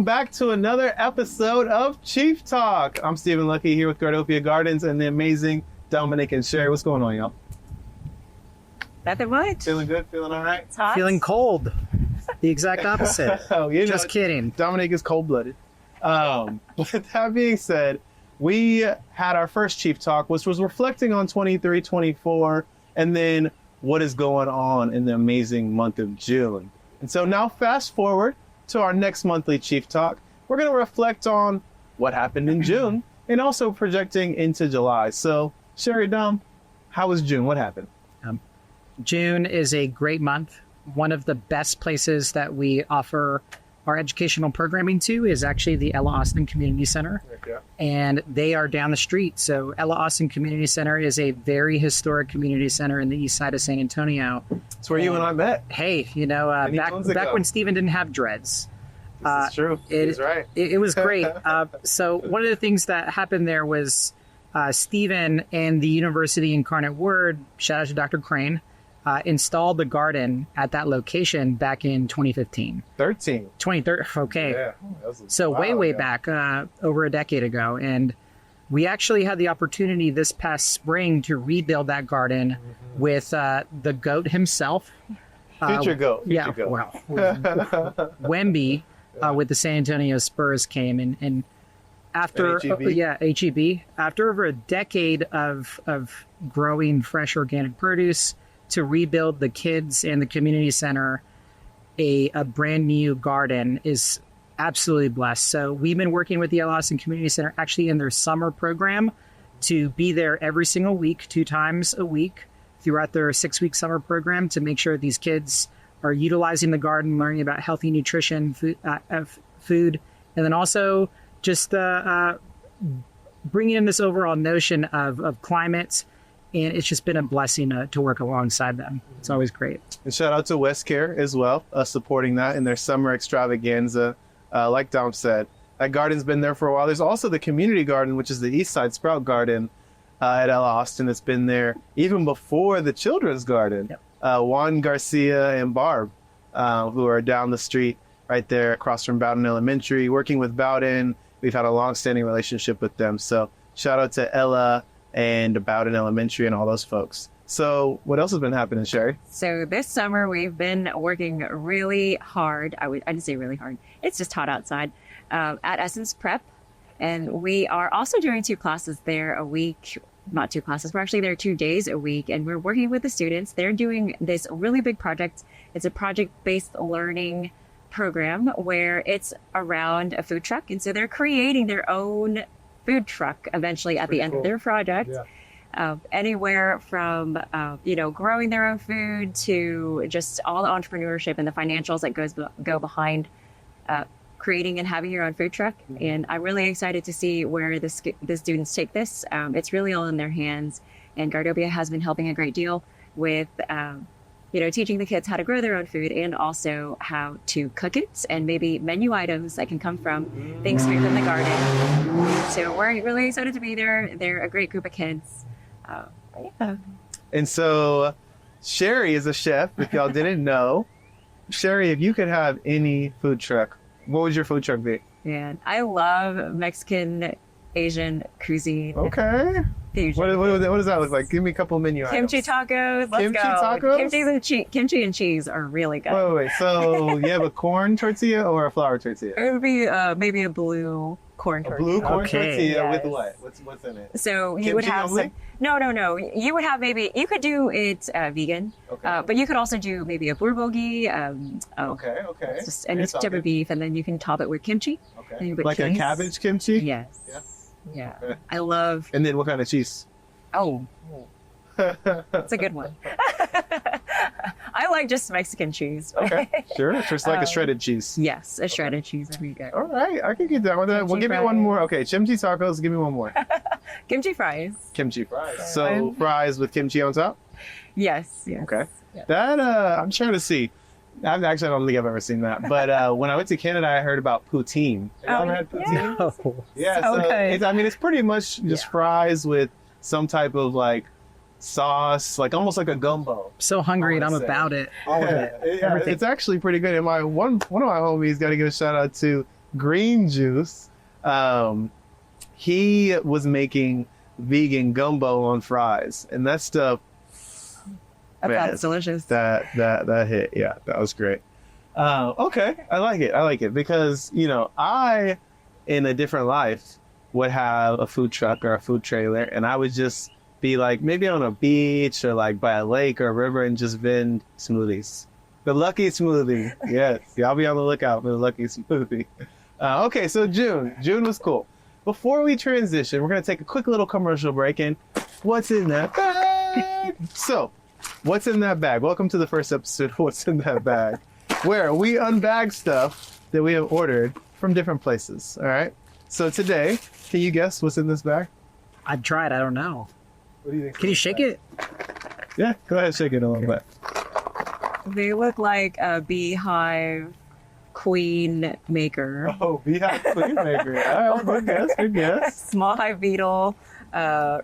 welcome back to another episode of Chief Talk. I'm Stephen Lucky here with Gardopia Gardens and the amazing Dominic and Sherry. What's going on, y'all? Nothing much. Feeling good? Feeling all right? It's hot. Feeling cold. The exact opposite. Oh, Just kidding. Dominic is cold-blooded. With that being said, we had our first Chief Talk, which was reflecting on 23, 24, and then what is going on in the amazing month of June. And so now fast forward to our next monthly Chief Talk. We're going to reflect on what happened in June and also projecting into July. So, Sherry, Dom, how was June? What happened? June is a great month. One of the best places that we offer our educational programming to is actually the Ella Austin Community Center. Okay. And they are down the street. So Ella Austin Community Center is a very historic community center in the east side of San Antonio. That's where you and I met. Hey, back when Steven didn't have dreads. This is true. He's right. It was great. So one of the things that happened there was Steven and the University Incarnate Word, shout out to Dr. Crane, installed the garden at that location back in 2015. 2013, okay. Yeah. So way back, over a decade ago. And we actually had the opportunity this past spring to rebuild that garden with the GOAT himself. Future GOAT. Well, Wemby with the San Antonio Spurs came and after HEB, after over a decade of growing fresh organic produce, to rebuild the kids and the community center a brand new garden is absolutely blessed. So we've been working with the Ella Austin Community Center actually in their summer program to be there every single week, 2 times a week throughout their 6-week summer program to make sure these kids are utilizing the garden, learning about healthy nutrition, food, and then also just bringing in this overall notion of climate. And it's just been a blessing to work alongside them. It's always great. And shout out to West Care as well, supporting that in their summer extravaganza. Like Dom said, that garden's been there for a while. There's also the community garden, which is the East Side Sprout Garden at Ella Austin. That's been there even before the children's garden. Yep. Juan Garcia and Barb, who are down the street right there across from Bowden Elementary, working with Bowden. We've had a long-standing relationship with them. So shout out to Ella and Bowden Elementary and all those folks. So what else has been happening, Sherry? So this summer we've been working really hard. I didn't say really hard. It's just hot outside at Essence Prep. And we are also doing 2 classes there a week. Not 2 classes. We're actually there 2 days a week. And we're working with the students. They're doing this really big project. It's a project-based learning program where it's around a food truck. And so they're creating their own food truck eventually at the end of their project. Yeah. Anywhere from growing their own food to just all the entrepreneurship and the financials that go behind creating and having your own food truck. And I'm really excited to see where the students take this. It's really all in their hands, and Gardopia has been helping a great deal with teaching the kids how to grow their own food and also how to cook it and maybe menu items that can come from things straight from the garden. So we're really excited to be there. They're a great group of kids. Yeah. And so Sherry is a chef, if y'all didn't know. Sherry, if you could have any food truck, what would your food truck be? Man, I love Mexican, Asian cuisine. Okay. Fusion. What does that look like? Give me a couple menu items. Kimchi tacos. Let's kimchi go. Tacos? Kimchi and cheese are really good. Wait. So you have a corn tortilla or a flour tortilla? It would be maybe a blue corn tortilla. A blue corn tortilla yes. with what? What's in it? So you Kimchi would have only? some. No. You would have you could do it vegan. Okay. But you could also do maybe a bulgogi. Okay. It's just any type of beef, and then you can top it with kimchi. Okay. Like a cabbage kimchi? Yes. Yeah. Okay. I love. And then what kind of cheese? Oh. That's a good one. I like just Mexican cheese. Okay, sure. Just like a shredded cheese. Yes, a shredded cheese would be good. All right, I can get down with that. Well, give me one more. Okay, kimchi tacos. Give me one more. Kimchi fries. Kimchi fries. So fries with kimchi on top? Yes. Okay. Yeah. That, I'm trying to see. I don't think I've ever seen that. But when I went to Canada, I heard about poutine. Have you ever had poutine? No. Yeah, so okay. it's pretty much just fries with some type of like sauce, like almost like a gumbo. So hungry and I'm about it. All of it. Yeah, it's actually pretty good. And one of my homies, got to give a shout out to Green Juice. He was making vegan gumbo on fries, and that stuff. That's delicious. That hit. Yeah, that was great. Okay, I like it because I, in a different life, would have a food truck or a food trailer, and I would just be like maybe on a beach or like by a lake or a river and just vend smoothies. The Lucky Smoothie. Yes, y'all be on the lookout for the Lucky Smoothie. Okay, so June was cool. Before we transition, we're gonna take a quick little commercial break. And what's in that bag? So, what's in that bag? Welcome to the first episode of What's in That Bag, where we unbag stuff that we have ordered from different places. All right. So today, can you guess what's in this bag? I've tried. I don't know. What do you think? Can you shake it? Yeah, go ahead, shake it a little bit. They look like a beehive queen maker. Oh, Beehive Queen Maker. All right, good guess, good guess. Small hive beetle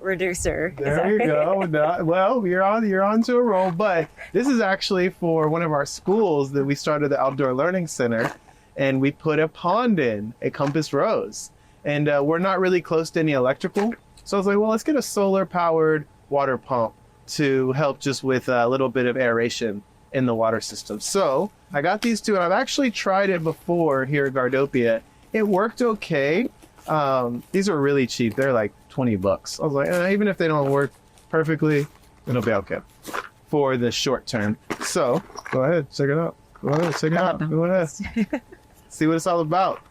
reducer. There you go. Well, you're on to a roll, but this is actually for one of our schools that we started the Outdoor Learning Center, and we put a pond in, a Compass Rose. And we're not really close to any electrical, so I was like, well, let's get a solar-powered water pump to help just with a little bit of aeration in the water system. So I got these two, and I've actually tried it before here at Gardopia. It worked okay. These are really cheap. They're like $20. I was like, even if they don't work perfectly, it'll be okay for the short term. So go ahead, check it out. Go ahead, check it out. Go ahead. See what it's all about.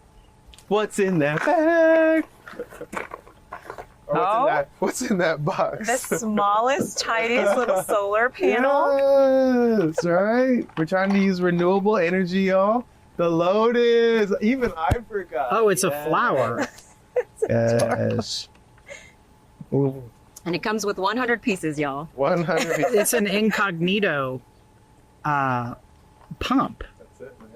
What's in that bag? Or what's in that box? The smallest, tiniest little solar panel. Yes, right. We're trying to use renewable energy, y'all. The Lotus. Even I forgot. Oh, it's a flower. Yes. Ooh, And it comes with 100 pieces, y'all. 100. It's an incognito pump. That's it, man.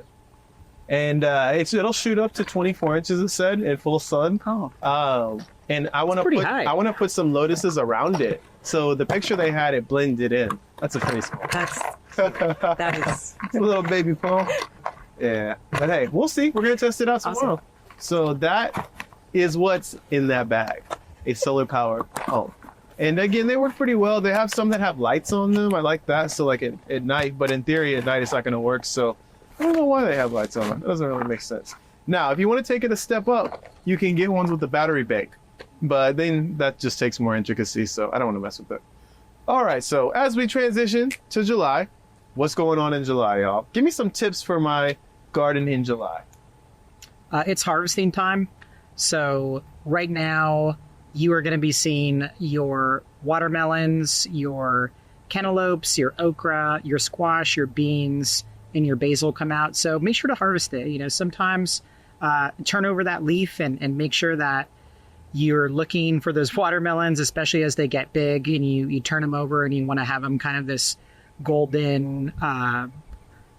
And it'll shoot up to 24 inches, it said, in full sun. Oh. And I want pretty to high. I want to put some lotuses around it. So the picture they had, it blended in. That's a pretty small. That is. It's a little baby phone. Yeah. But hey, we'll see. We're going to test it out tomorrow. Awesome. So that is what's in that bag. A solar powered pump. And again, they work pretty well. They have some that have lights on them. I like that. So like at night, but in theory at night it's not going to work. So I don't know why they have lights on them. It doesn't really make sense. Now, if you want to take it a step up, you can get ones with the battery bank. But then that just takes more intricacy, so I don't want to mess with it. All right, so as we transition to July, what's going on in July, y'all? Give me some tips for my garden in July. It's harvesting time. So right now, you are going to be seeing your watermelons, your cantaloupes, your okra, your squash, your beans, and your basil come out. So make sure to harvest it. Sometimes turn over that leaf and make sure that you're looking for those watermelons, especially as they get big, and you turn them over and you want to have them kind of this golden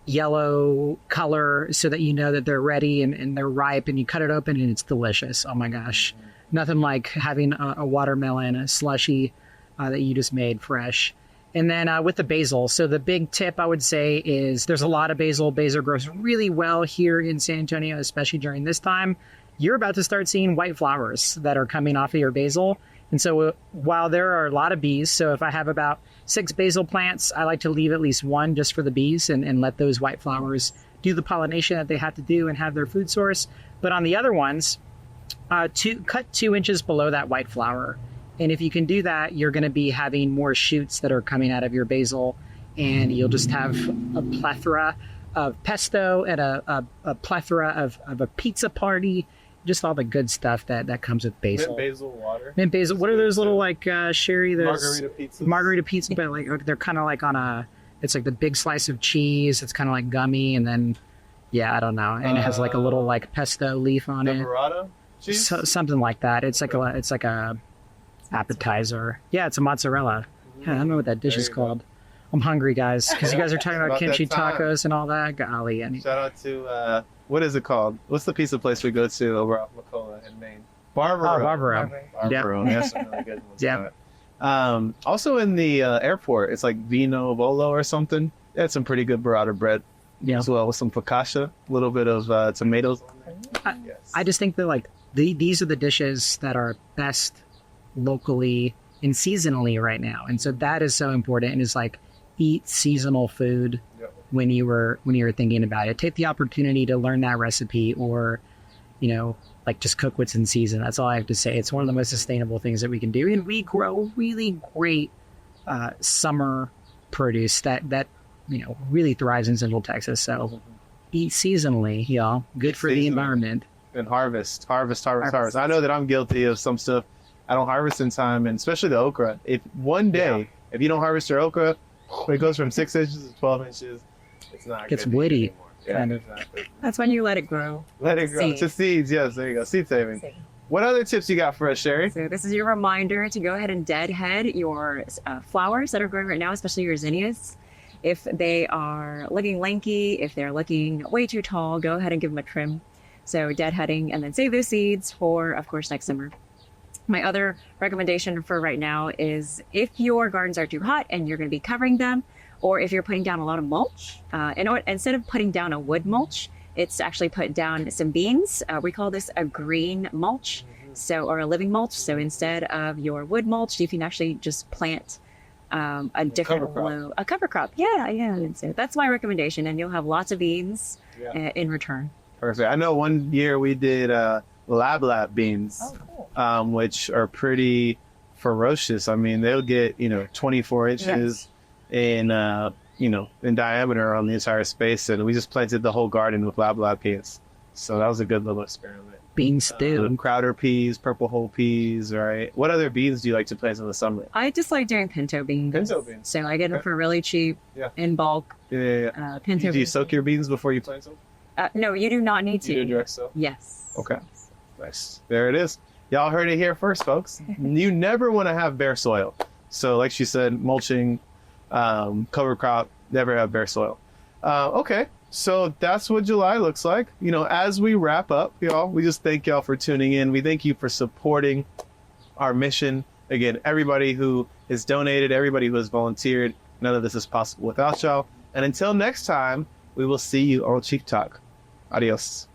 yellow color so that you know that they're ready and they're ripe, and you cut it open and it's delicious. Oh my gosh. Nothing like having a watermelon, a slushy that you just made fresh. And then with the basil, so the big tip I would say is there's a lot of basil. Basil grows really well here in San Antonio, especially during this time. You're about to start seeing white flowers that are coming off of your basil. And so while there are a lot of bees, so if I have about 6 basil plants, I like to leave at least one just for the bees and let those white flowers do the pollination that they have to do and have their food source. But on the other ones, cut 2 inches below that white flower. And if you can do that, you're going to be having more shoots that are coming out of your basil, and you'll just have a plethora of pesto and a plethora of a pizza party. Just all the good stuff that comes with basil. Mint basil water. Mint basil. What are those little sherry? Margarita pizzas. Margarita pizza, but like they're kind of like it's like the big slice of cheese. It's kind of like gummy, and then I don't know, and it has like a little like pesto leaf on it. Burrata cheese. Something like that. It's like a appetizer. Yeah, it's a mozzarella. Yeah, I don't know what that dish is called. I'm hungry, guys, because you guys are talking about kimchi tacos and all that. Golly, and shout out to what is it called? What's the pizza place we go to over off Macola in Maine? Barbaro. Oh, Barbaro. Barbaro. Yeah, some really good ones. Yeah. Also in the airport, it's like Vino Volo or something. They had some pretty good burrata bread. Yeah. as well with some focaccia, a little bit of tomatoes on there. Yes. I just think that like these are the dishes that are best locally and seasonally right now, and so that is so important. And it's like eat seasonal food Yep. when you were thinking about it. Take the opportunity to learn that recipe, or like just cook what's in season. That's all I have to say. It's one of the most sustainable things that we can do, and we grow really great summer produce that really thrives in Central Texas. So eat seasonally, y'all. Good for the Seasonally. environment. And harvest. I know that I'm guilty of some stuff I don't harvest in time, and especially the okra. If one day, if you don't harvest your okra, when it goes from 6 inches to 12 inches, it's not Gets good to eat woody. anymore. Yeah, Kind of. exactly. That's when you let it grow. Let it grow Seeds. to seeds. Yes, there you go. Seed saving. What other tips you got for us, Sherry? So this is your reminder to go ahead and deadhead your flowers that are growing right now, especially your zinnias. If they are looking lanky, if they're looking way too tall, go ahead and give them a trim. So deadheading, and then save those seeds for, of course, next summer. My other recommendation for right now is if your gardens are too hot and you're going to be covering them, or if you're putting down a lot of mulch, instead of putting down a wood mulch, it's actually put down some beans. We call this a green mulch, or a living mulch. So instead of your wood mulch, you can actually just plant a different a cover crop. Yeah. So that's my recommendation, and you'll have lots of beans in return. Perfect. I know one year we did lab beans, which are pretty ferocious. I mean, they'll get 24 inches in diameter on the entire space, and we just planted the whole garden with lab beans. So that was a good little experiment. Bean stew. Crowder peas, purple whole peas, right? What other beans do you like to plant in the summer? I just like doing pinto beans. Pinto beans. So I get them for really cheap in bulk. Yeah. Pinto Do you beans. soak your beans before you plant them? No, you do not need to. You do direct soak? Yes. Okay. Nice. There it is. Y'all heard it here first, folks. You never want to have bare soil. So like she said, mulching, cover crop, never have bare soil. Okay. So that's what July looks like. As we wrap up, y'all, we just thank y'all for tuning in. We thank you for supporting our mission. Again, everybody who has donated, everybody who has volunteered, none of this is possible without y'all. And until next time, we will see you on Chief Talk. Adios.